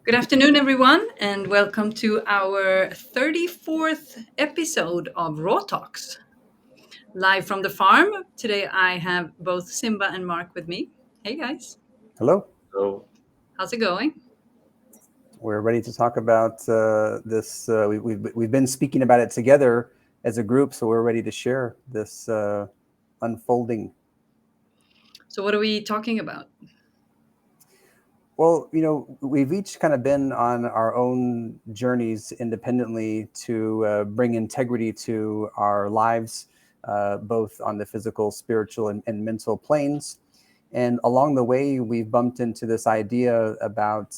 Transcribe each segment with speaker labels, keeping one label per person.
Speaker 1: Good afternoon, everyone, and welcome to our 34th episode of Raw Talks. Live from the farm. Today I have both Simba and Mark with me. Hey, guys.
Speaker 2: Hello.
Speaker 3: So
Speaker 1: How's it going?
Speaker 2: We're ready to talk about this. We've been speaking about it together as a group, so we're ready to share this unfolding.
Speaker 1: So, what are we talking about?
Speaker 2: Well, we've each kind of been on our own journeys independently to bring integrity to our lives, both on the physical, spiritual, and mental planes. And along the way, we've bumped into this idea about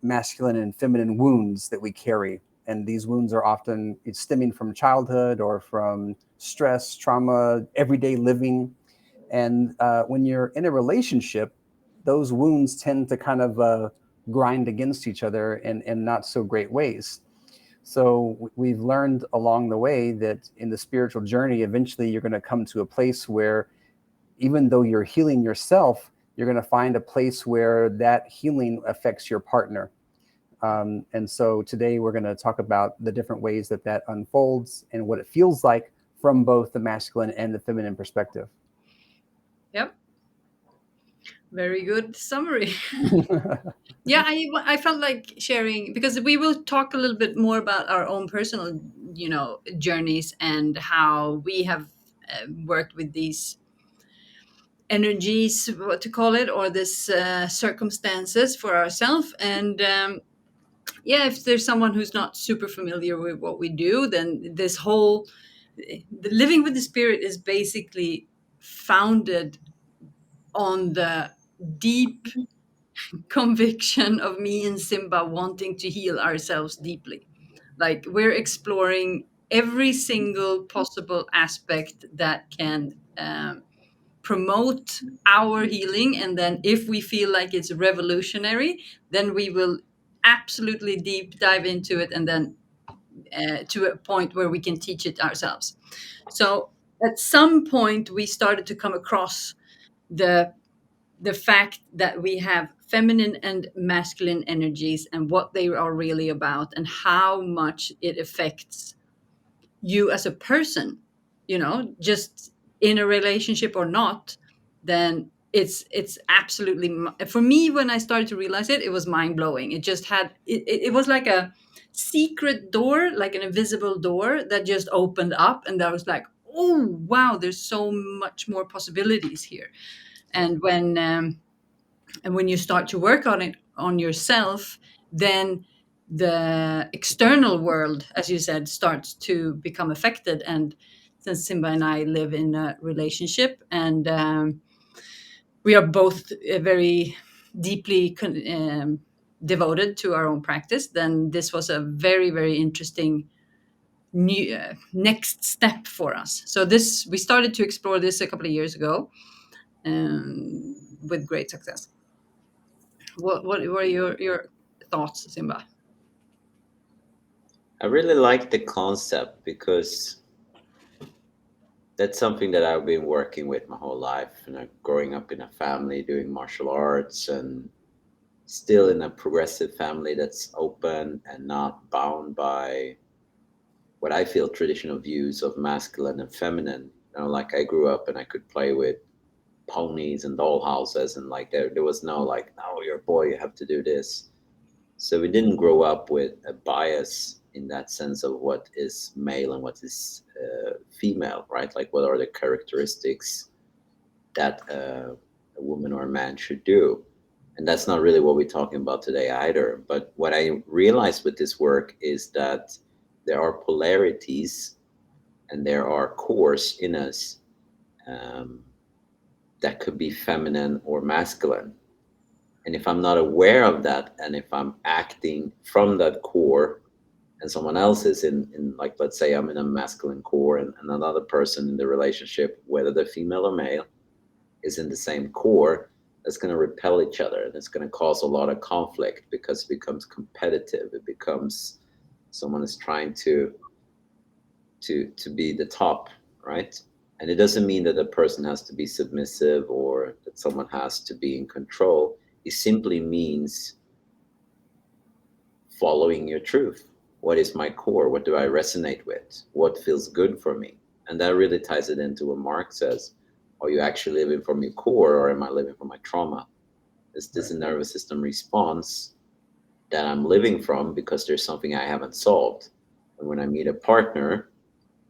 Speaker 2: masculine and feminine wounds that we carry. And these wounds are often stemming from childhood or from stress, trauma, everyday living. And when you're in a relationship, those wounds tend to kind of grind against each other in not so great ways. So we've learned along the way that in the spiritual journey, eventually you're going to come to a place where even though you're healing yourself, you're going to find a place where that healing affects your partner. And so today we're going to talk about the different ways that unfolds and what it feels like from both the masculine and the feminine perspective.
Speaker 1: Yep. Very good summary. Yeah, I felt like sharing because we will talk a little bit more about our own personal, journeys and how we have worked with these energies, what to call it, or this circumstances for ourselves. And yeah, if there's someone who's not super familiar with what we do, then this whole the living with the spirit is basically founded on the deep conviction of me and Simba wanting to heal ourselves deeply. Like we're exploring every single possible aspect that can promote our healing, and then if we feel like it's revolutionary, then we will absolutely deep dive into it, and then to a point where we can teach it ourselves. So at some point we started to come across the the fact that we have feminine and masculine energies and what they are really about and how much it affects you as a person, just in a relationship or not. Then it's absolutely for me, when I started to realize it, it was mind-blowing. It just had it was like a secret door, like an invisible door that just opened up, and I was like, oh wow, there's so much more possibilities here. And when you start to work on it on yourself, then the external world, as you said, starts to become affected. And since Simba and I live in a relationship, and we are both very deeply devoted to our own practice, then this was a very, very interesting new next step for us. So this we started to explore this a couple of years ago, with great success. What were your thoughts, Simba?
Speaker 3: I really like the concept because that's something that I've been working with my whole life. Growing up in a family doing martial arts and still in a progressive family that's open and not bound by what I feel traditional views of masculine and feminine. Like I grew up and I could play with ponies and doll houses, and like there was no like, no, you're a boy, you have to do this. So we didn't grow up with a bias in that sense of what is male and what is female, right? Like what are the characteristics that a woman or a man should do? And that's not really what we're talking about today either. But what I realized with this work is that there are polarities and there are cores in us, um, that could be feminine or masculine. And if I'm not aware of that, and if I'm acting from that core, and someone else is in like, let's say I'm in a masculine core, and another person in the relationship, whether they're female or male, is in the same core, that's going to repel each other. And it's going to cause a lot of conflict because it becomes competitive. It becomes someone is trying to be the top, right? And it doesn't mean that a person has to be submissive or that someone has to be in control. It simply means following your truth. What is my core? What do I resonate with? What feels good for me? And that really ties it into what Mark says. Are you actually living from your core, or am I living from my trauma? Is this a nervous system response that I'm living from because there's something I haven't solved? And when I meet a partner,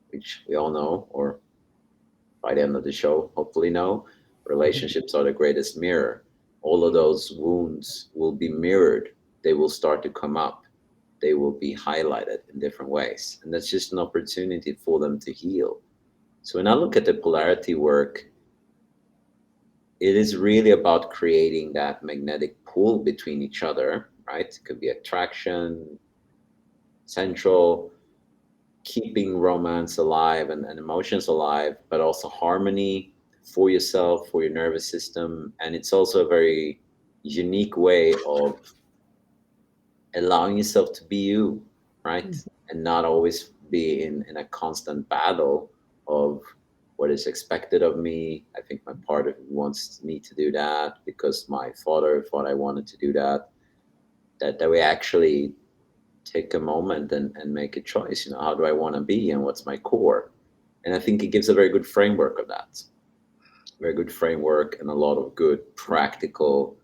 Speaker 3: which we all know, or by the end of the show, hopefully know, relationships are the greatest mirror. All of those wounds will be mirrored. They will start to come up. They will be highlighted in different ways. And that's just an opportunity for them to heal. So when I look at the polarity work, it is really about creating that magnetic pull between each other, right? It could be attraction, central, keeping romance alive and emotions alive, but also harmony for yourself, for your nervous system. And it's also a very unique way of allowing yourself to be you, right? And not always be in a constant battle of what is expected of me. I think my partner wants me to do that because my father thought I wanted to do that. That we actually take a moment and make a choice. You know, how do I want to be and what's my core? And I think it gives a very good framework of that. Very good framework and a lot of good practical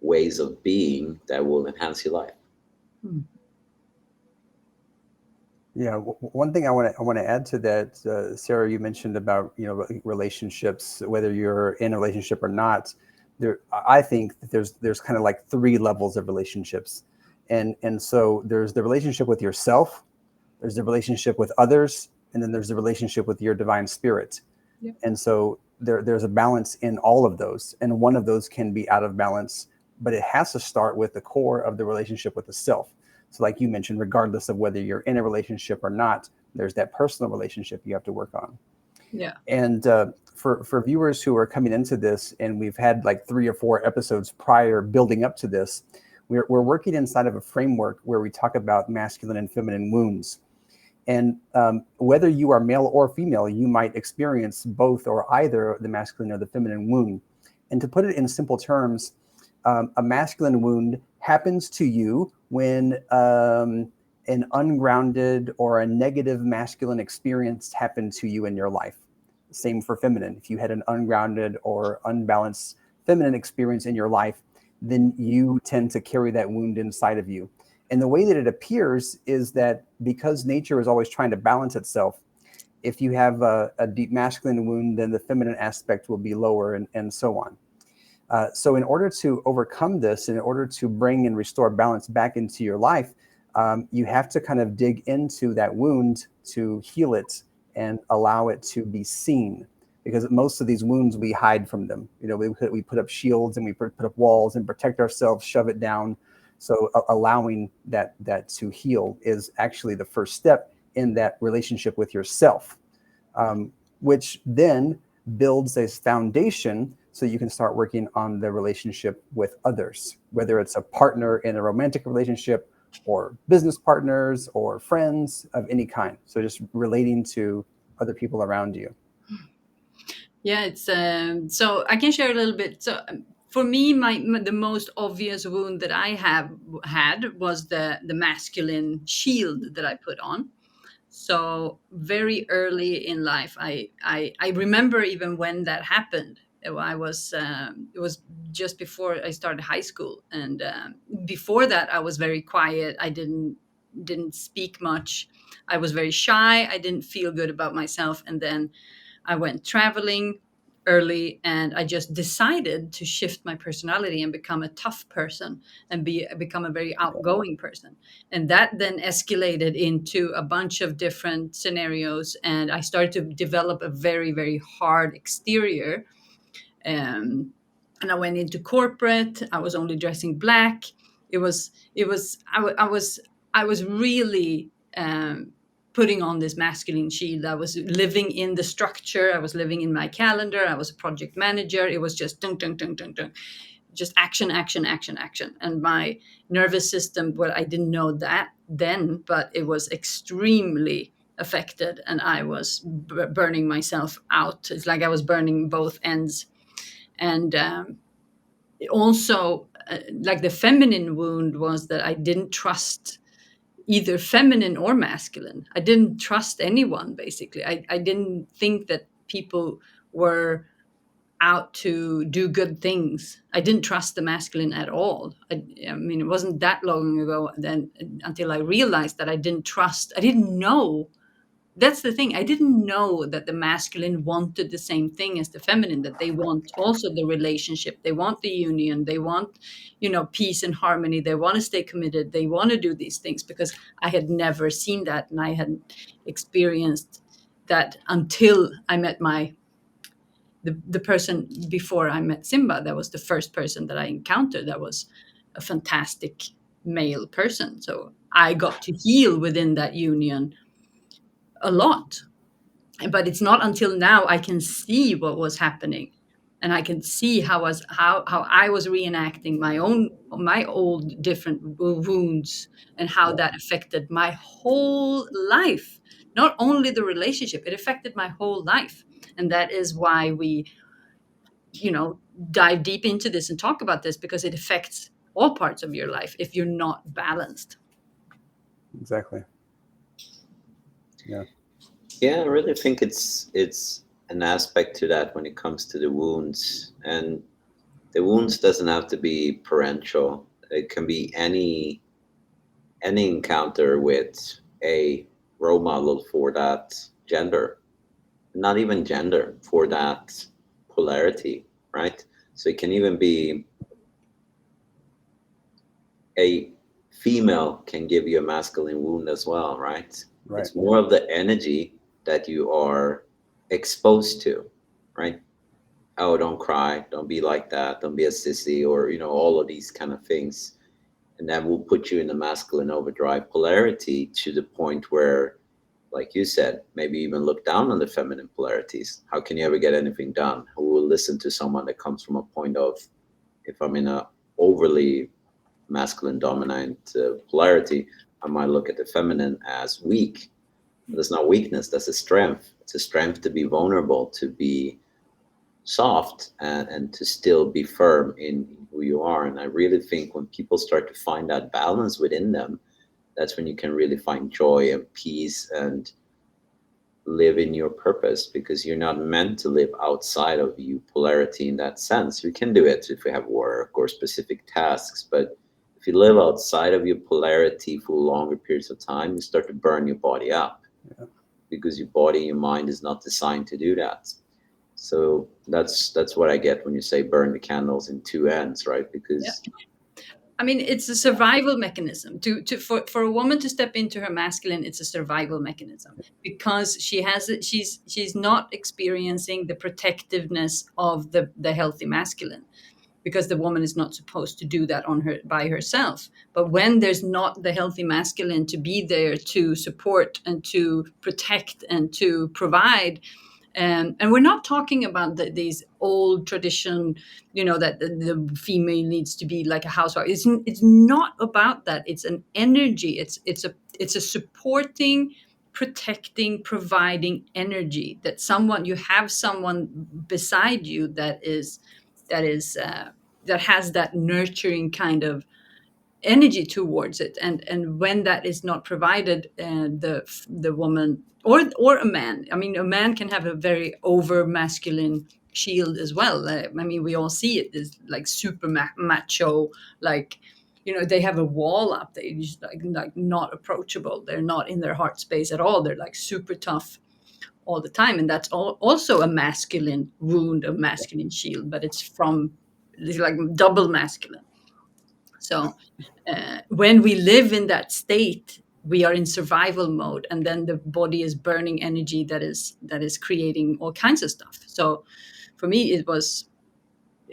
Speaker 3: ways of being that will enhance your life.
Speaker 2: Yeah, one thing I want to add to that, Sarah, you mentioned about relationships, whether you're in a relationship or not. There, I think that there's kind of like three levels of relationships, and so there's the relationship with yourself, there's the relationship with others, and then there's the relationship with your divine spirit.
Speaker 1: Yep.
Speaker 2: And so there's a balance in all of those, and one of those can be out of balance, but it has to start with the core of the relationship with the self. So like you mentioned, regardless of whether you're in a relationship or not, there's that personal relationship you have to work on.
Speaker 1: Yeah.
Speaker 2: And for viewers who are coming into this, and we've had like 3 or 4 episodes prior building up to this, we're working inside of a framework where we talk about masculine and feminine wounds. And whether you are male or female, you might experience both or either the masculine or the feminine wound. And to put it in simple terms, a masculine wound happens to you when an ungrounded or a negative masculine experience happened to you in your life. Same for feminine. If you had an ungrounded or unbalanced feminine experience in your life, then you tend to carry that wound inside of you. And the way that it appears is that because nature is always trying to balance itself, if you have a deep masculine wound, then the feminine aspect will be lower, and so on. So in order to overcome this, in order to bring and restore balance back into your life, you have to kind of dig into that wound to heal it and allow it to be seen. Because most of these wounds, we hide from them. We put up shields and we put up walls and protect ourselves, shove it down. So allowing that to heal is actually the first step in that relationship with yourself, which then builds a foundation so you can start working on the relationship with others, whether it's a partner in a romantic relationship or business partners or friends of any kind. So just relating to other people around you.
Speaker 1: Yeah, it's so I can share a little bit. So for me, the most obvious wound that I have had was the masculine shield that I put on. So very early in life, I remember even when that happened. It was just before I started high school, and before that I was very quiet. I didn't speak much. I was very shy. I didn't feel good about myself, and then I went traveling early, and I just decided to shift my personality and become a tough person and become a very outgoing person. And that then escalated into a bunch of different scenarios, and I started to develop a very, very hard exterior. And I went into corporate. I was only dressing black. I was really putting on this masculine shield. I was living in the structure. I was living in my calendar. I was a project manager. It was just dun dun dun dun dun, just action, action, action, action. And my nervous system, well, I didn't know that then, but it was extremely affected, and I was burning myself out. It's like I was burning both ends. And also, like the feminine wound was that I didn't trust either feminine or masculine. I didn't trust anyone, basically. I didn't think that people were out to do good things. I didn't trust the masculine at all. I mean, it wasn't that long ago then until I realized that I didn't know. That's the thing. I didn't know that the masculine wanted the same thing as the feminine, that they want also the relationship. They want the union. They want, peace and harmony. They want to stay committed. They want to do these things, because I had never seen that, and I hadn't experienced that until I met the person before I met Simba. That was the first person that I encountered that was a fantastic male person. So I got to heal within that union a lot. But it's not until now I can see what was happening, and I can see how I was reenacting my old different wounds, and how
Speaker 2: Yeah,
Speaker 1: that affected my whole life. Not only the relationship, it affected my whole life. And that is why we, you know dive deep into this and talk about this, because it affects all parts of your life if you're not balanced.
Speaker 2: exactly. Yeah,
Speaker 3: Yeah, I really think it's an aspect to that when it comes to the wounds. And the wounds doesn't have to be parental. It can be any encounter with a role model for that gender, not even gender, for that polarity, right? So it can even be a female can give you a masculine wound as well, right?
Speaker 2: right.
Speaker 3: It's more of the energy that you are exposed to, right? Oh, don't cry, don't be like that, don't be a sissy, or all of these kind of things. And that will put you in the masculine overdrive polarity to the point where, like you said, maybe even look down on the feminine polarities. How can you ever get anything done? Who will listen to someone that comes from a point of, if I'm in a overly masculine dominant polarity, I might look at the feminine as weak. But that's not weakness, that's a strength. It's a strength to be vulnerable, to be soft, and to still be firm in who you are. And I really think when people start to find that balance within them, that's when you can really find joy and peace and live in your purpose, because you're not meant to live outside of you polarity in that sense. You can do it if you have work or specific tasks, but if you live outside of your polarity for longer periods of time, you start to burn your body up,
Speaker 2: Yeah.
Speaker 3: because your body and your mind is not designed to do that. So that's what I get when you say burn the candles in two ends, right?
Speaker 1: Yeah.
Speaker 3: Because
Speaker 1: I mean, it's a survival mechanism for a woman to step into her masculine. It's a survival mechanism, because she's not experiencing the protectiveness of the healthy masculine, because the woman is not supposed to do that on her by herself. But when there's not the healthy masculine to be there to support and to protect and to provide, and we're not talking about these old tradition, that the female needs to be like a housewife. It's not about that. It's an energy. It's a supporting, protecting, providing energy, that you have someone beside you that has that nurturing kind of energy towards it. And when that is not provided, the woman or a man, I mean, a man can have a very over masculine shield as well. I mean, we all see it as like super macho, like, they have a wall up. They just like not approachable. They're not in their heart space at all. They're like super tough all the time, and that's also a masculine wound, a masculine shield, but it's like double masculine. So when we live in that state, we are in survival mode, and then the body is burning energy that is creating all kinds of stuff. So for me, it was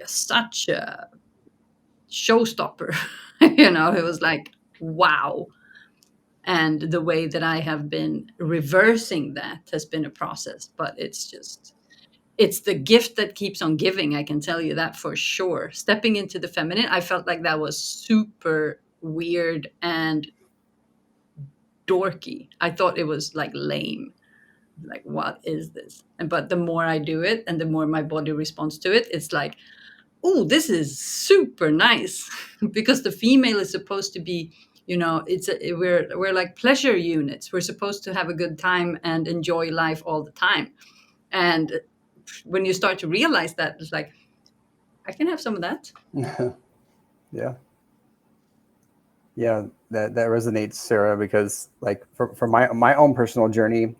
Speaker 1: such a showstopper. It was like, wow. And the way that I have been reversing that has been a process, but it's the gift that keeps on giving. I can tell you that for sure. Stepping into the feminine, I felt like that was super weird and dorky. I thought it was like lame. Like, what is this? And but the more I do it and the more my body responds to it, it's like, oh, this is super nice. Because the female is supposed to be, we're like pleasure units. We're supposed to have a good time and enjoy life all the time. And when you start to realize that, it's like, I can have some of that.
Speaker 2: Yeah. Yeah, that resonates, Sarah, because like for my own personal journey,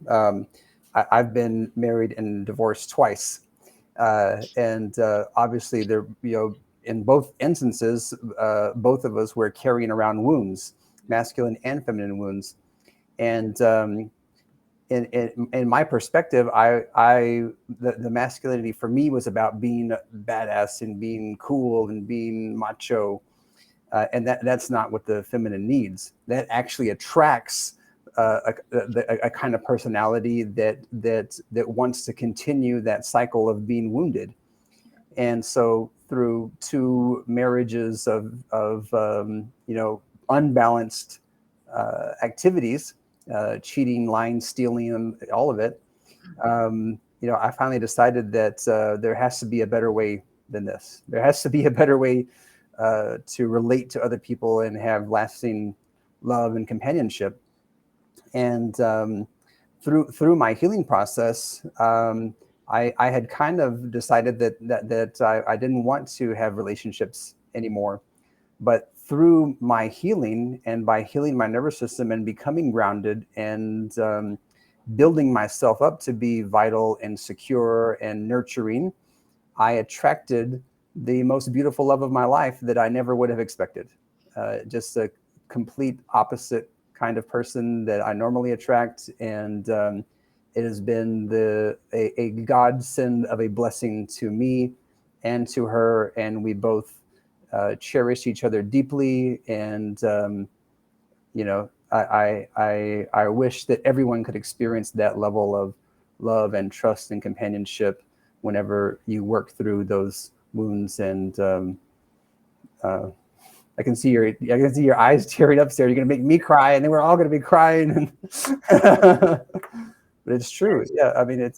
Speaker 2: I've been married and divorced twice, and obviously there, in both instances, both of us were carrying around wounds, masculine and feminine wounds, and in my perspective, the masculinity for me was about being badass and being cool and being macho, and that's not what the feminine needs. That actually attracts a kind of personality that wants to continue that cycle of being wounded. And so through two marriages of unbalanced activities, cheating, lying, stealing, and all of it, I finally decided that there has to be a better way than this. There has to be a better way to relate to other people and have lasting love and companionship. And through my healing process, I had kind of decided that I didn't want to have relationships anymore. But through my healing and by healing my nervous system and becoming grounded and building myself up to be vital and secure and nurturing, I attracted the most beautiful love of my life that I never would have expected. Just a complete opposite kind of person that I normally attract. And it has been a godsend of a blessing to me and to her. And we both cherish each other deeply. And, I wish that everyone could experience that level of love and trust and companionship whenever you work through those wounds. And uh, I can see your eyes tearing up, Sarah. You're gonna make me cry, and then we're all gonna be crying. But it's true. Yeah, I mean,
Speaker 3: Yeah.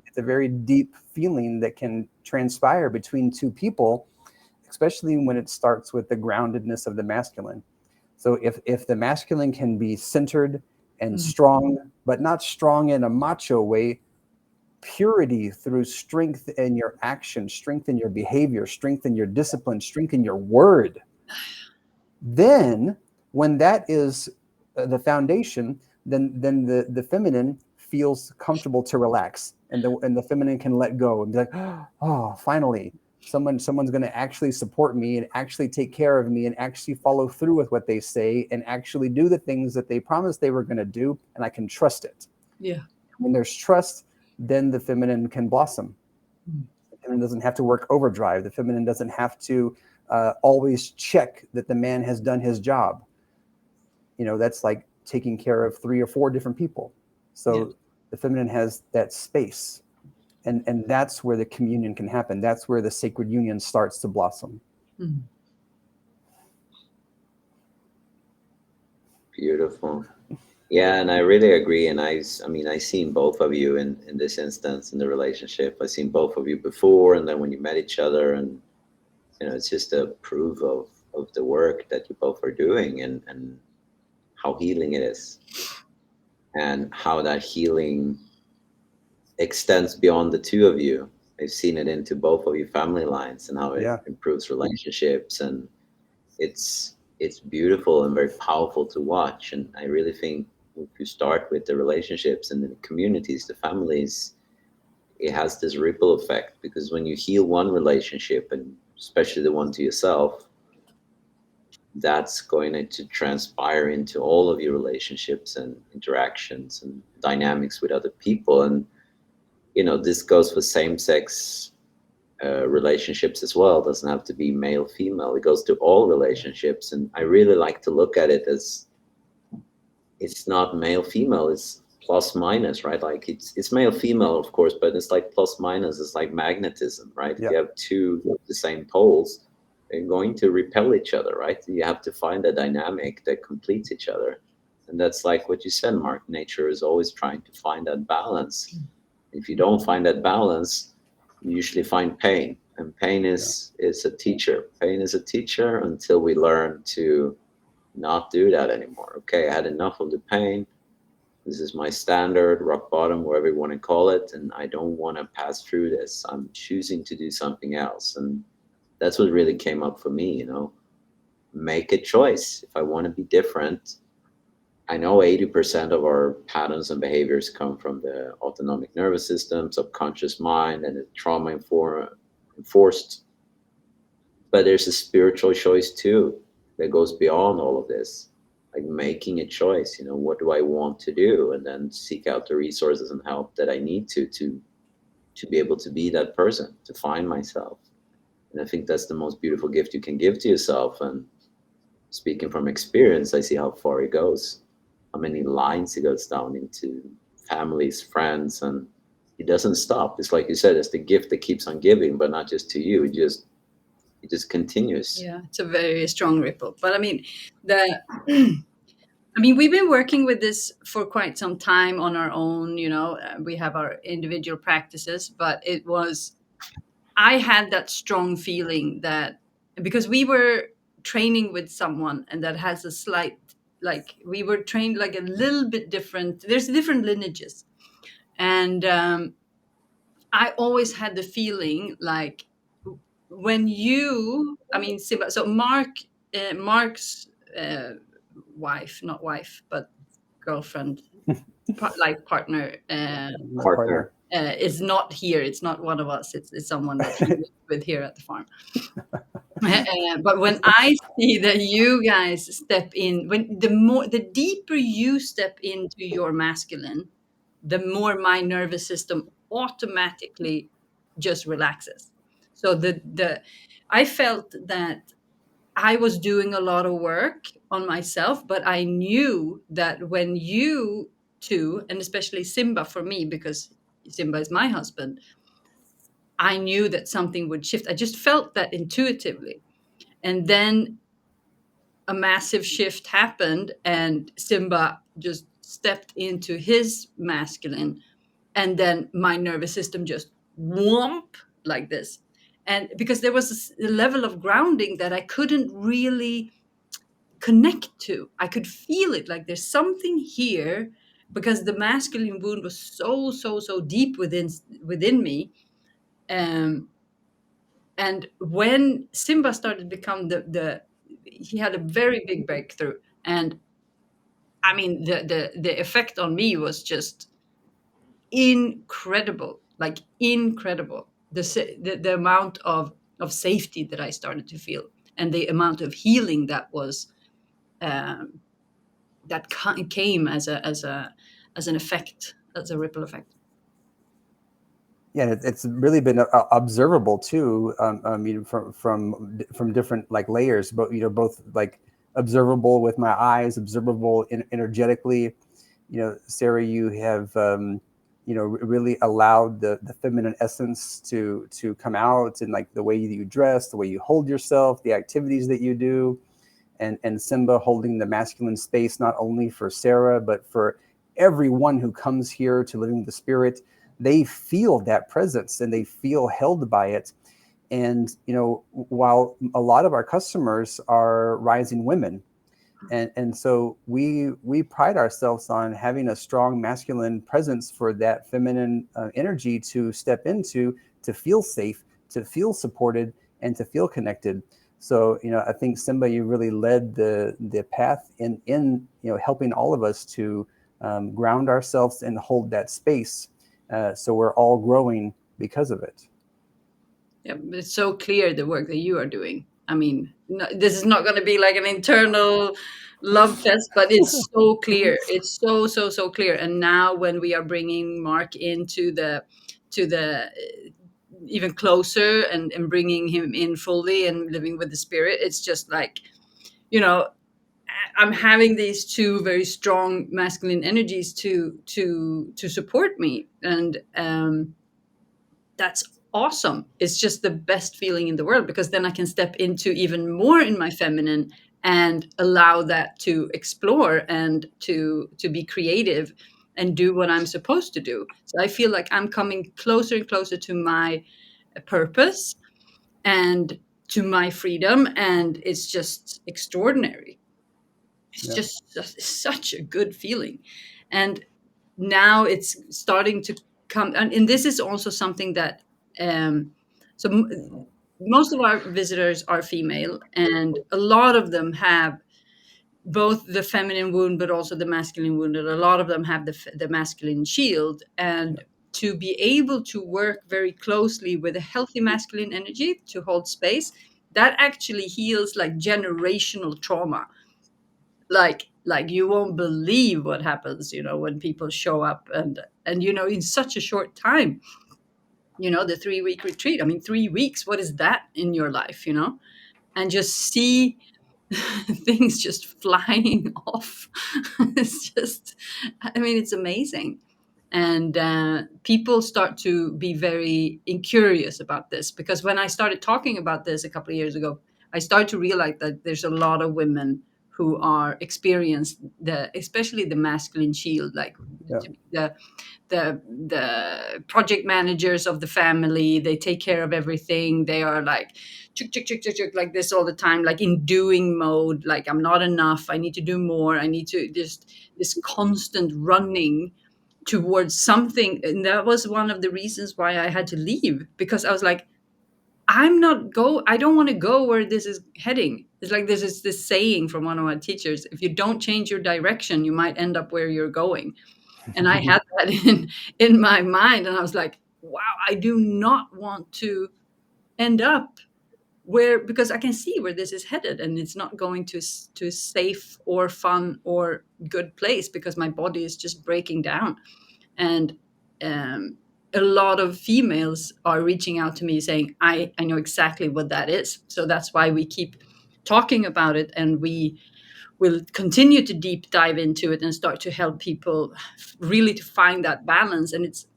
Speaker 2: it's a very deep feeling that can transpire between two people, especially when it starts with the groundedness of the masculine. So if the masculine can be centered and strong, but not strong in a macho way, purity through strength in your action, strength in your behavior, strength in your discipline, strength in your word, then when that is the foundation, then the feminine feels comfortable to relax, and the feminine can let go and be like, oh, finally someone's going to actually support me and actually take care of me and actually follow through with what they say and actually do the things that they promised they were going to do, and I can trust it.
Speaker 1: Yeah.
Speaker 2: When there's trust, then the feminine can blossom. The feminine doesn't have to work overdrive. The feminine doesn't have to always check that the man has done his job. That's like taking care of 3 or 4 different people. So
Speaker 1: Yeah.
Speaker 2: the feminine has that space, and that's where the communion can happen. That's where the sacred union starts to blossom.
Speaker 1: Mm.
Speaker 3: Beautiful. Yeah, and I really agree. And I mean, I seen both of you in this instance in the relationship. I seen both of you before, and then when you met each other, and it's just a proof of the work that you both are doing, and how healing it is, and how that healing extends beyond the two of you. I've seen it into both of your family lines and how it
Speaker 2: Yeah.
Speaker 3: improves relationships, and it's beautiful and very powerful to watch. And I really think if you start with the relationships and the communities, the families, it has this ripple effect, because when you heal one relationship, and especially the one to yourself, that's going to transpire into all of your relationships and interactions and dynamics with other people. And this goes for same-sex relationships as well. It doesn't have to be male female, it goes to all relationships. And I really like to look at it as, it's not male female, it's plus minus, right? Like it's male female, of course, but it's like plus minus. It's like magnetism, right? If
Speaker 2: Yeah.
Speaker 3: you have two of the same poles, they're going to repel each other, right? You have to find a dynamic that completes each other. And that's like what you said, Mark. Nature is always trying to find that balance. If you don't find that balance, you usually find pain. And pain
Speaker 2: Yeah.
Speaker 3: is a teacher. Pain is a teacher until we learn to not do that anymore. Okay, I had enough of the pain. This is my standard, rock bottom, whatever you want to call it, and I don't want to pass through this. I'm choosing to do something else. And that's what really came up for me, you know. Make a choice. If I want to be different, I know 80% of our patterns and behaviors come from the autonomic nervous system, subconscious mind, and the enforced. But there's a spiritual choice too that goes beyond all of this, like making a choice. You know, what do I want to do, and then seek out the resources and help that I need to be able to be that person, to find myself. And I think that's the most beautiful gift you can give to yourself. And speaking from experience, I see how far it goes, how many lines it goes down into families, friends, and it doesn't stop. It's like you said, it's the gift that keeps on giving, but not just to you. It just continues.
Speaker 1: Yeah, it's a very strong ripple. But I mean, the I mean, we've been working with this for quite some time on our own. We have our individual practices, but I had that strong feeling that because we were training with someone and that has a slight, like, we were trained like a little bit different. There's different lineages. And I always had the feeling like when I mean, Simba, so Mark's uh, wife, not wife, but girlfriend, partner,
Speaker 2: My
Speaker 3: Partner.
Speaker 2: partner.
Speaker 1: is not here. It's not one of us. It's someone that he lives with here at the farm. But when I see that you guys step in, when the deeper you step into your masculine, the more my nervous system automatically just relaxes. So the I felt that I was doing a lot of work on myself, but I knew that when you two, and especially Simba for me, because Simba is my husband, I knew that something would shift. I just felt that intuitively. And then a massive shift happened, and Simba just stepped into his masculine. And then my nervous system just whomp like this. And because there was a level of grounding that I couldn't really connect to. I could feel it, like there's something here, because the masculine wound was so so so deep within me. Um, and when Simba started to become the he had a very big breakthrough, and I mean the effect on me was just incredible, like incredible. The amount of safety that I started to feel, and the amount of healing that was um, came as an effect, as a ripple effect.
Speaker 2: Yeah, it's really been observable too. I mean, from different like layers, but both like observable with my eyes, observable energetically. Sarah, you have really allowed the feminine essence to come out, and like the way that you dress, the way you hold yourself, the activities that you do, and Simba holding the masculine space not only for Sarah but for everyone who comes here to Living with the Spirit. They feel that presence and they feel held by it. And while a lot of our customers are rising women, and so we pride ourselves on having a strong masculine presence for that feminine energy to step into, to feel safe, to feel supported, and to feel connected. So I think Simba, you really led the path in helping all of us to ground ourselves and hold that space. So we're all growing because of it.
Speaker 1: Yeah, but it's so clear the work that you are doing. I mean, no, this is not going to be like an internal love fest, but it's so clear. It's so so so clear. And now when we are bringing Mark into the even closer, and bringing him in fully and living with the spirit, it's just like, you know I'm having these two very strong masculine energies to support me, and that's awesome. It's just the best feeling in the world, because then I can step into even more in my feminine, and allow that to explore and to be creative and do what I'm supposed to do. So I feel like I'm coming closer and closer to my purpose and to my freedom, and it's just extraordinary. It's
Speaker 2: Yeah.
Speaker 1: just such a good feeling. And now it's starting to come, and this is also something that um so most of our visitors are female, and a lot of them have both the feminine wound but also the masculine wound, and a lot of them have the masculine shield.
Speaker 2: Yeah.
Speaker 1: And to be able to work very closely with a healthy masculine energy to hold space, that actually heals like generational trauma. Like you won't believe what happens, when people show up, and in such a short time, the 3-week retreat. I mean, 3 weeks, what is that in your life, and just see things just flying off. It's just, I mean, it's amazing. And people start to be very curious about this, because when I started talking about this a couple of years ago, I started to realize that there's a lot of women who are experienced especially the masculine shield, like
Speaker 2: Yeah.
Speaker 1: to be the project managers of the family. They take care of everything. They are like chuk, chuk, chuk, chuk, chuk, like this all the time, like in doing mode, like I'm not enough, I need to do more, I need to just this constant running towards something. And that was one of the reasons why I had to leave, because I was like, I don't want to go where this is heading. It's like this is this saying from one of my teachers: if you don't change your direction, you might end up where you're going. And I had that in my mind, and I was like, wow, I do not want to end up where, because I can see where this is headed, and it's not going to a safe or fun or good place, because my body is just breaking down. And um, a lot of females are reaching out to me saying, I know exactly what that is. So that's why we keep talking about it, and we will continue to deep dive into it and start to help people really to find that balance. And it's,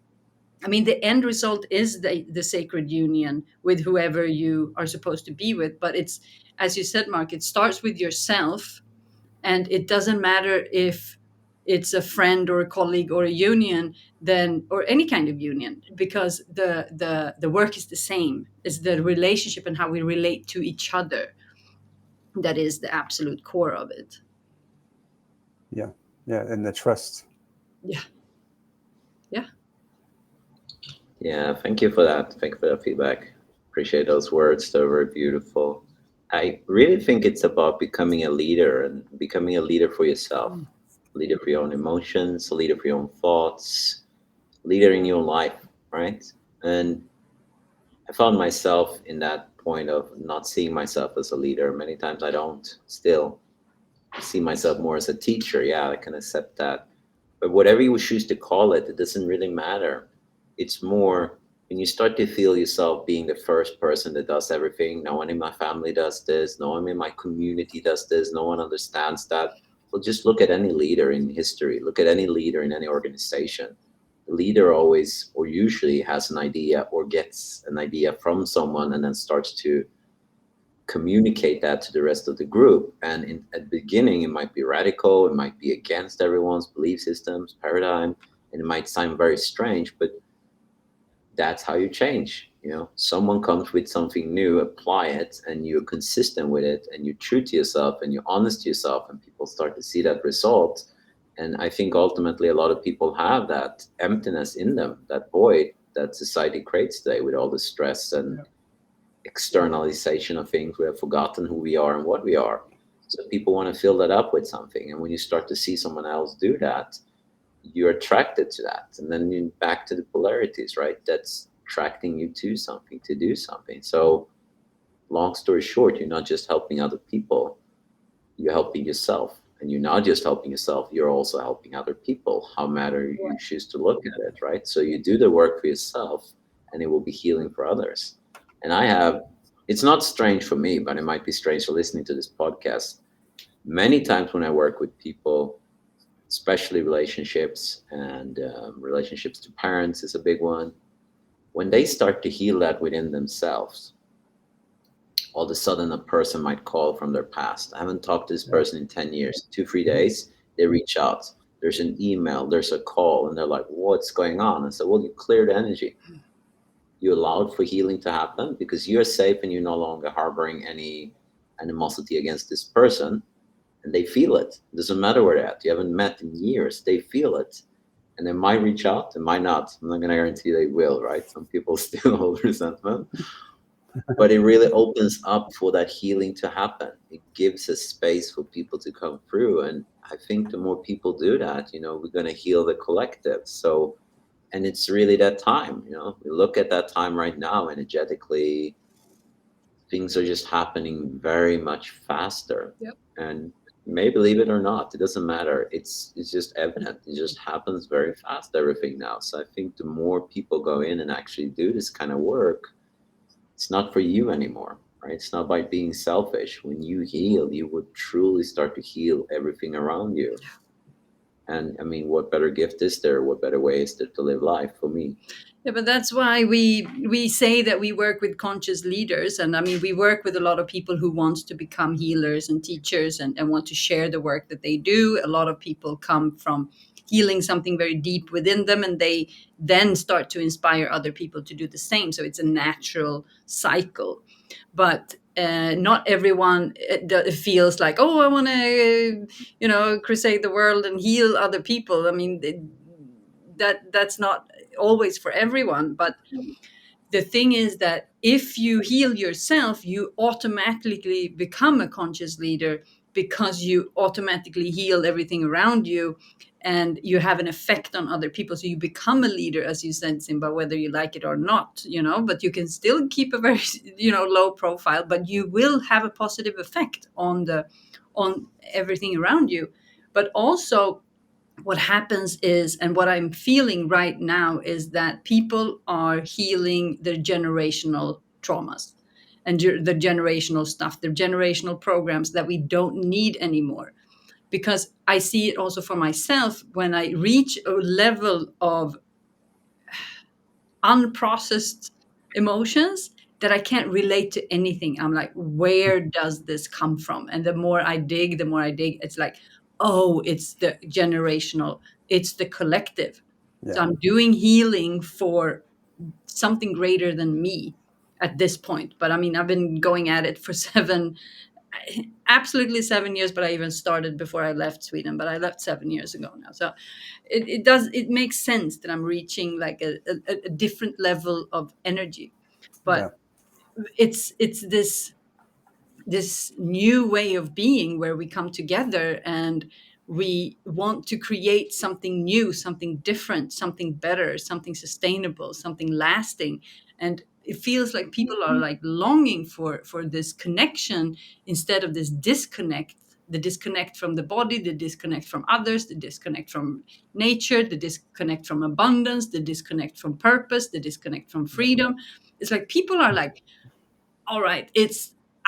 Speaker 1: I mean, the end result is the sacred union with whoever you are supposed to be with. But it's, as you said, Mark, it starts with yourself. And it doesn't matter if it's a friend or a colleague or a union, then, or any kind of union, because the work is the same. It's the relationship and how we relate to each other that is the absolute core of it.
Speaker 2: Yeah. Yeah. And the trust.
Speaker 1: Yeah. Yeah.
Speaker 3: Yeah, thank you for that. Thank you for that feedback. Appreciate those words. They're very beautiful. I really think it's about becoming a leader and becoming a leader for yourself,
Speaker 1: Mm.
Speaker 3: leader for your own emotions, a leader for your own thoughts, leader in your life, right? And I found myself in that point of not seeing myself as a leader. Many times I don't still see myself more as a teacher. Yeah, I can accept that. But whatever you choose to call it, it doesn't really matter. It's more when you start to feel yourself being the first person that does everything. No one in my family does this. No one in my community does this. No one understands that. Well, just look at any leader in history. Look at any leader in any organization. The leader always or usually has an idea or gets an idea from someone and then starts to communicate that to the rest of the group. And at the beginning, it might be radical, it might be against everyone's belief systems, paradigm, and it might sound very strange, but that's how you change. Someone comes with something new, apply it, and you're consistent with it, and you're true to yourself, and you're honest to yourself, and people start to see that result. And I think ultimately a lot of people have that emptiness in them, that void that society creates today with all the stress and externalization of things. We have forgotten who we are and what we are. So people want to fill that up with something. And when you start to see someone else do that, you're attracted to that. And then you back to the polarities, right? That's attracting you to something, to do something. So long story short, you're not just helping other people, you're helping yourself. And you're not just helping yourself, you're also helping other people, how matter you choose to look at it, right? So you do the work for yourself and it will be healing for others. And it's not strange for me, but it might be strange for listening to this podcast. Many times when I work with people, especially relationships and relationships to parents is a big one. When they start to heal that within themselves, all of a sudden a person might call from their past. I haven't talked to this
Speaker 2: Yeah.
Speaker 3: person in 10 years, 2, 3 days, they reach out. There's an email, there's a call, and they're like, what's going on? I said, well, you cleared energy. You allowed for healing to happen because you're safe and you're no longer harboring any animosity against this person. And they feel it. It doesn't matter where they're at. You haven't met in years. They feel it. And they might reach out, they might not. I'm not going to guarantee they will, right? Some people still hold resentment, but it really opens up for that healing to happen. It gives a space for people to come through. And I think the more people do that, we're going to heal the collective. So, and it's really that time, we look at that time right now energetically, things are just happening very much faster.
Speaker 1: Yep.
Speaker 3: And you may believe it or not, it doesn't matter. It's just evident. It just happens very fast, everything now. So I think the more people go in and actually do this kind of work, it's not for you anymore, right? It's not by being selfish. When you heal, you would truly start to heal everything around you. And I mean, what better gift is there? What better way is there to live life for me?
Speaker 1: Yeah, but that's why we say that we work with conscious leaders, and I mean we work with a lot of people who want to become healers and teachers and want to share the work that they do. A lot of people come from healing something very deep within them, and they then start to inspire other people to do the same. So it's a natural cycle, but not everyone feels like, oh, I want to, crusade the world and heal other people. I mean, that's not always for everyone, but the thing is that if you heal yourself, you automatically become a conscious leader because you automatically heal everything around you and you have an effect on other people. So you become a leader, as you said, Simba, whether you like it or not, but you can still keep a very, low profile, but you will have a positive effect on everything around you. But also, what happens is, and what I'm feeling right now is that people are healing their generational traumas and the generational stuff, their generational programs that we don't need anymore. Because I see it also for myself when I reach a level of unprocessed emotions that I can't relate to anything. I'm like, where does this come from? And the more I dig, it's like, oh, it's the generational, it's the collective. So
Speaker 2: Yeah.
Speaker 1: I'm doing healing for something greater than me at this point. But I mean, I've been going at it for absolutely 7 years, but I even started before I left Sweden, but I left 7 years ago now. So it makes sense that I'm reaching like a different level of energy.
Speaker 2: Yeah.
Speaker 1: But it's this new way of being where we come together and we want to create something new, something different, something better, something sustainable, something lasting. And it feels like people are like longing for this connection instead of this disconnect, the disconnect from the body, the disconnect from others, the disconnect from nature, the disconnect from abundance, the disconnect from purpose, the disconnect from freedom. It's like people are like, all right,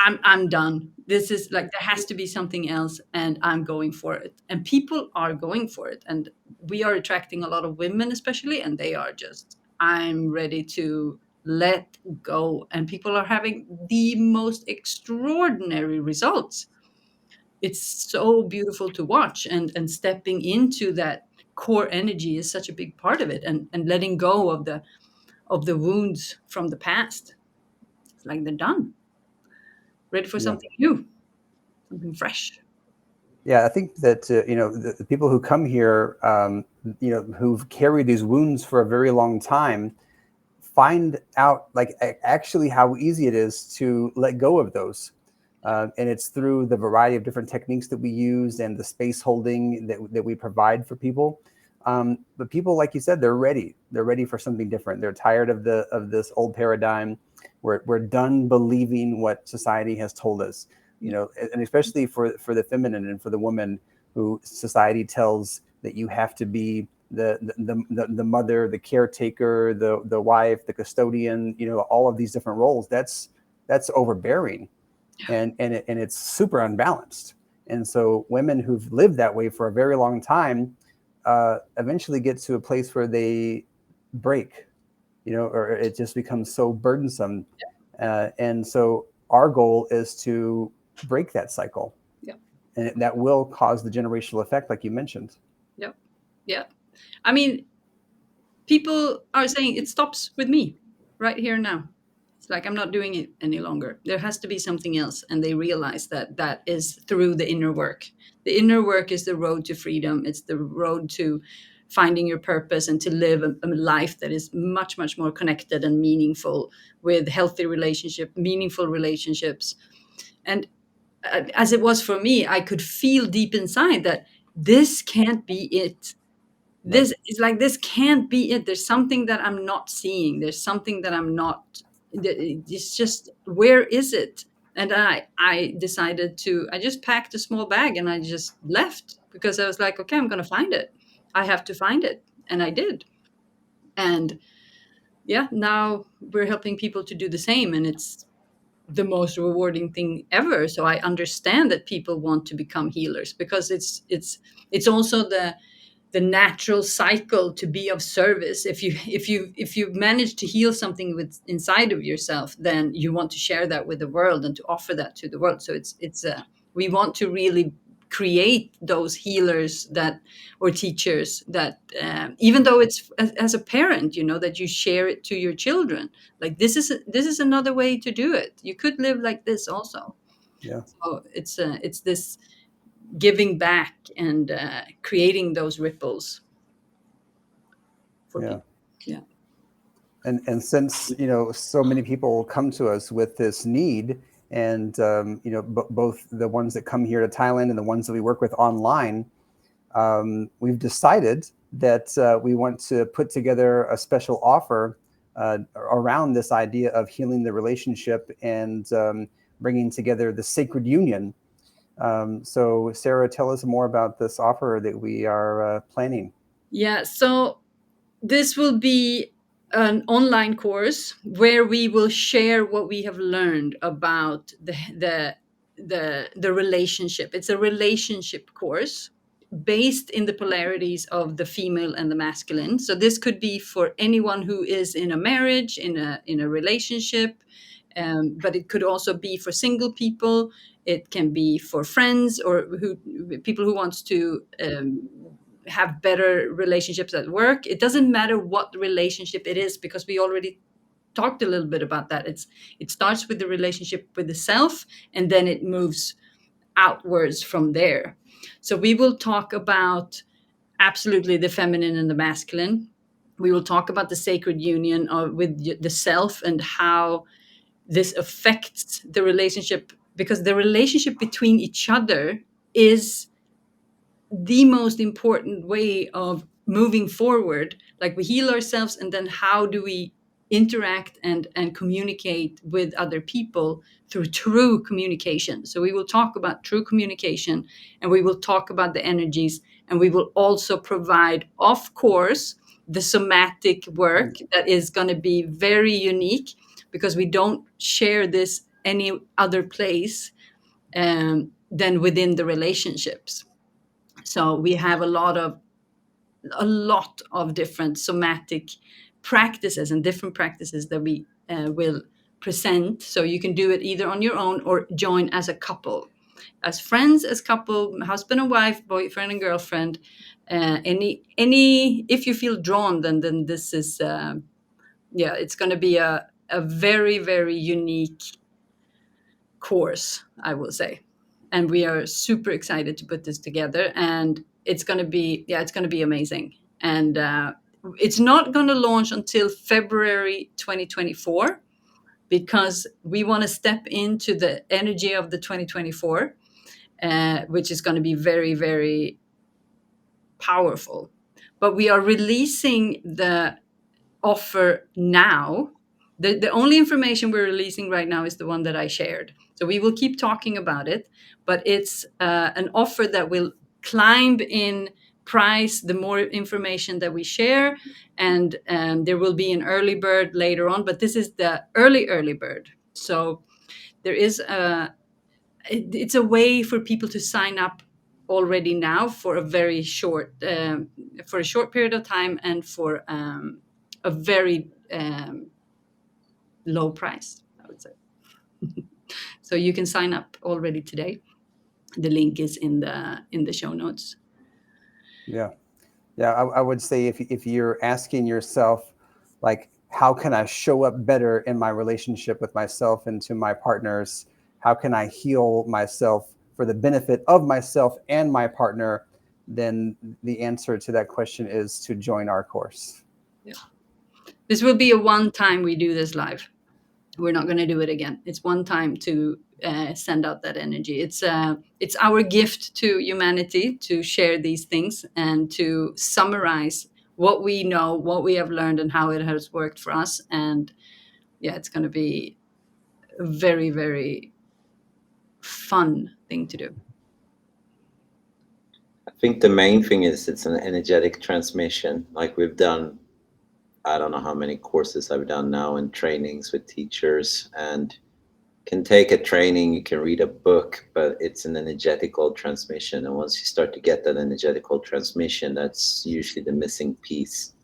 Speaker 1: I'm done. This is like, there has to be something else, and I'm going for it. And people are going for it, and we are attracting a lot of women especially, and they are just, I'm ready to let go. And people are having the most extraordinary results. It's so beautiful to watch, and stepping into that core energy is such a big part of it, and letting go of the wounds from the past. It's like they're done, ready for
Speaker 2: Yeah.
Speaker 1: something new, something fresh.
Speaker 2: Yeah, I think that the people who come here, who've carried these wounds for a very long time, find out like actually how easy it is to let go of those, and it's through the variety of different techniques that we use and the space holding that we provide for people. But people, like you said, they're ready. They're ready for something different. They're tired of this old paradigm. We're done believing what society has told us, and especially for the feminine and for the woman, who society tells that you have to be the mother, the caretaker, the wife, the custodian, all of these different roles. That's overbearing, and it's super unbalanced. And so women who've lived that way for a very long time eventually get to a place where they break, or it just becomes so burdensome. And so our goal is to break that cycle.
Speaker 1: Yeah.
Speaker 2: And that will cause the generational effect, like you mentioned.
Speaker 1: Yep. Yeah. I mean, people are saying it stops with me right here now. It's like I'm not doing it any longer. There has to be something else, and they realize that that is through the inner work. The inner work is the road to freedom. It's the road to finding your purpose and to live a life that is much, much more connected and meaningful, with healthy relationship, meaningful relationships. And as it was for me, I could feel deep inside that this can't be it.
Speaker 2: Right.
Speaker 1: This is like, this can't be it. There's something that I'm not seeing. There's something that I'm not. It's just, where is it? And I decided to. I just packed a small bag and I just left, because I was like, okay, I'm going to find it. I have to find it, and I did. And yeah, now we're helping people to do the same, and it's the most rewarding thing ever. So I understand that people want to become healers, because it's also the natural cycle to be of service. If you manage to heal something with inside of yourself, then you want to share that with the world and to offer that to the world. So it's we want to really create those healers, that, or teachers, that even though it's as a parent, that you share it to your children, like, this is another way to do it. You could live like this also.
Speaker 2: Yeah.
Speaker 1: So it's this giving back and creating those ripples for
Speaker 2: Yeah.
Speaker 1: people. Yeah.
Speaker 2: And since so many people come to us with this need, and both the ones that come here to Thailand and the ones that we work with online, we've decided that we want to put together a special offer around this idea of healing the relationship and bringing together the sacred union. So Sarah, tell us more about this offer that we are planning.
Speaker 1: Yeah. So this will be an online course where we will share what we have learned about the relationship. It's a relationship course based in the polarities of the female and the masculine. So this could be for anyone who is in a marriage, in a relationship, but it could also be for single people. It can be for friends, or people who wants to have better relationships at work. It doesn't matter what relationship it is, because we already talked a little bit about that. It starts with the relationship with the self, and then it moves outwards from there. So we will talk about absolutely the feminine and the masculine. We will talk about the sacred union with the self, and how this affects the relationship, because the relationship between each other is the most important way of moving forward. Like, we heal ourselves, and then how do we interact and communicate with other people through true communication. So we will talk about true communication, and we will talk about the energies, and we will also provide, of course, the somatic work that is going to be very unique, because we don't share this any other place than within the relationships. So we have a lot of different somatic practices, and different practices that we will present. So you can do it either on your own, or join as a couple, as friends, as couple, husband and wife, boyfriend and girlfriend. Any if you feel drawn, then this is it's going to be a very, very unique course, I will say. And we are super excited to put this together, and it's going to be amazing. And it's not going to launch until February 2024, because we want to step into the energy of the 2024, which is going to be very, very powerful. But we are releasing the offer now. The only information we're releasing right now is the one that I shared. So we will keep talking about it, but it's an offer that will climb in price the more information that we share, and there will be an early bird later on. But this is the early bird. So there is it's a way for people to sign up already now for a very short period of time, and for a very low price, I would say. So you can sign up already today. The link is in the show notes.
Speaker 2: Yeah. Yeah, I would say if you're asking yourself, like, how can I show up better in my relationship with myself and to my partners? How can I heal myself for the benefit of myself and my partner? Then the answer to that question is to join our course.
Speaker 1: Yeah. This will be a one time we do this live. We're not going to do it again. It's one time to send out that energy. It's our gift to humanity to share these things and to summarize what we know, what we have learned, and how it has worked for us. And yeah, it's going to be a very, very fun thing to do.
Speaker 3: I think the main thing is it's an energetic transmission. Like we've done, I don't know how many courses I've done now and trainings with teachers, and can take a training, you can read a book, but it's an energetical transmission. And once you start to get that energetical transmission, that's usually the missing piece.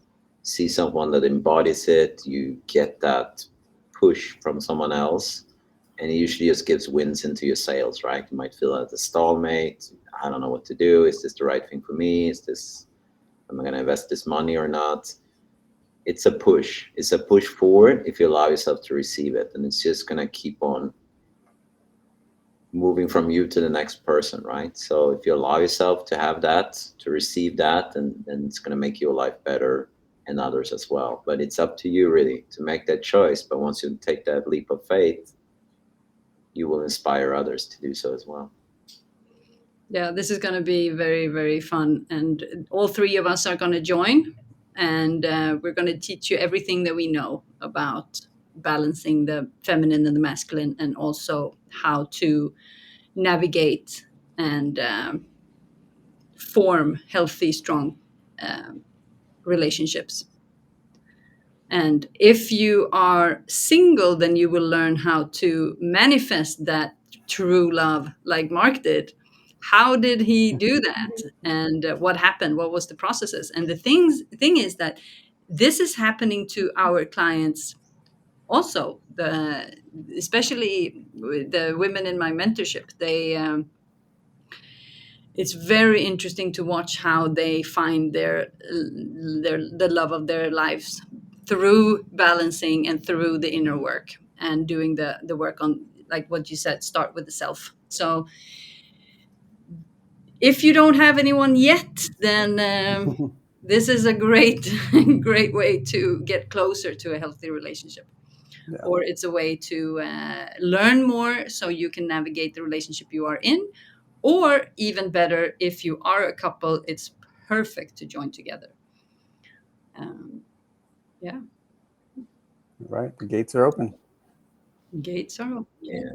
Speaker 3: See someone that embodies it, you get that push from someone else, and it usually just gives wins into your sales, right? You might feel like a stallmate. I don't know what to do. Is this the right thing for me? Am I going to invest this money or not? It's a push. It's a push forward if you allow yourself to receive it. And it's just going to keep on moving from you to the next person, right? So if you allow yourself to have that, to receive that, then it's going to make your life better and others as well. But it's up to you really to make that choice. But once you take that leap of faith, you will inspire others to do so as well.
Speaker 1: Yeah, this is going to be very, very fun. And all three of us are going to join. And we're going to teach you everything that we know about balancing the feminine and the masculine, and also how to navigate and form healthy, strong relationships. And if you are single, then you will learn how to manifest that true love like Mark did. How did he do that? And what happened? What was the processes? And the thing is that this is happening to our clients also. Especially the women in my mentorship, it's very interesting to watch how they find the love of their lives through balancing and through the inner work and doing the work on, like what you said, start with the self. So if you don't have anyone yet, then this is a great great way to get closer to a healthy relationship.
Speaker 2: Yeah.
Speaker 1: Or it's a way to learn more so you can navigate the relationship you are in. Or even better, if you are a couple, it's perfect to join together. Yeah,
Speaker 2: Right. The gates are open.
Speaker 1: gates are open.
Speaker 3: Yeah.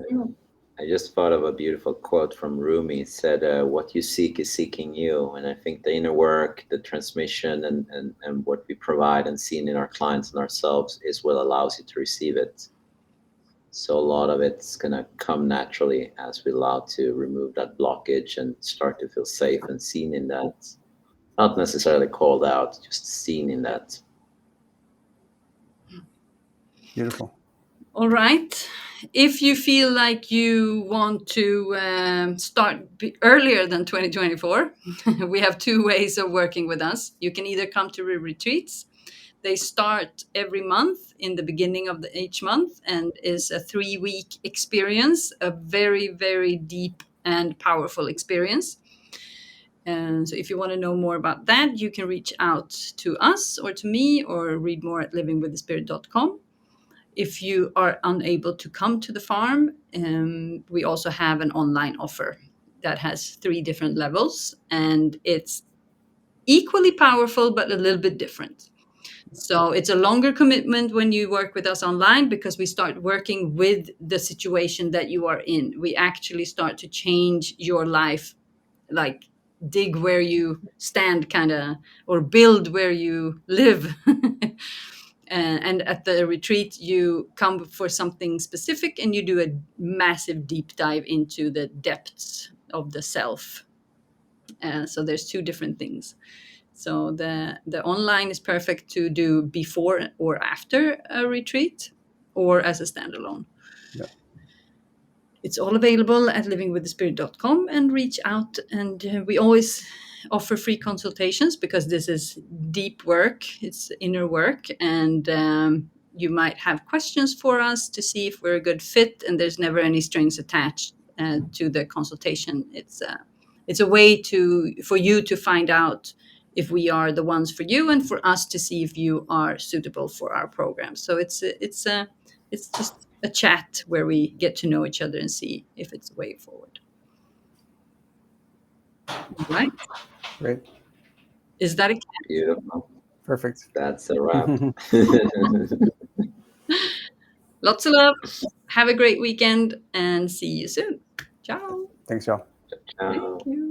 Speaker 3: I just thought of a beautiful quote from Rumi. It said, what you seek is seeking you. And I think the inner work, the transmission, and what we provide and see in our clients and ourselves is what allows you to receive it. So a lot of it's going to come naturally as we allow to remove that blockage and start to feel safe and seen in that. Not necessarily called out, just seen in that.
Speaker 2: Beautiful.
Speaker 1: All right. If you feel like you want to start earlier than 2024, we have two ways of working with us. You can either come to retreats. They start every month in the beginning of each month and is a 3-week experience, a very, very deep and powerful experience. And so if you want to know more about that, you can reach out to us or to me or read more at livingwiththespirit.com. If you are unable to come to the farm, we also have an online offer that has 3 different levels, and it's equally powerful but a little bit different. So it's a longer commitment when you work with us online, because we start working with the situation that you are in. We actually start to change your life, like dig where you stand, kind of, or build where you live. And at the retreat, you come for something specific and you do a massive deep dive into the depths of the self. So there's 2 different things. So the online is perfect to do before or after a retreat, or as a standalone.
Speaker 2: Yeah.
Speaker 1: It's all available at livingwiththespirit.com, and reach out. And we always offer free consultations because this is deep work, it's inner work, and you might have questions for us to see if we're a good fit, and there's never any strings attached to the consultation. It's a way for you to find out if we are the ones for you, and for us to see if you are suitable for our program. So it's just a chat where we get to know each other and see if it's a way forward. Right?
Speaker 2: Great.
Speaker 1: Is that a
Speaker 3: Beautiful.
Speaker 2: Perfect.
Speaker 3: That's a wrap.
Speaker 1: Lots of love. Have a great weekend and see you soon. Ciao.
Speaker 2: Thanks, y'all.
Speaker 3: Ciao.
Speaker 1: Thank you.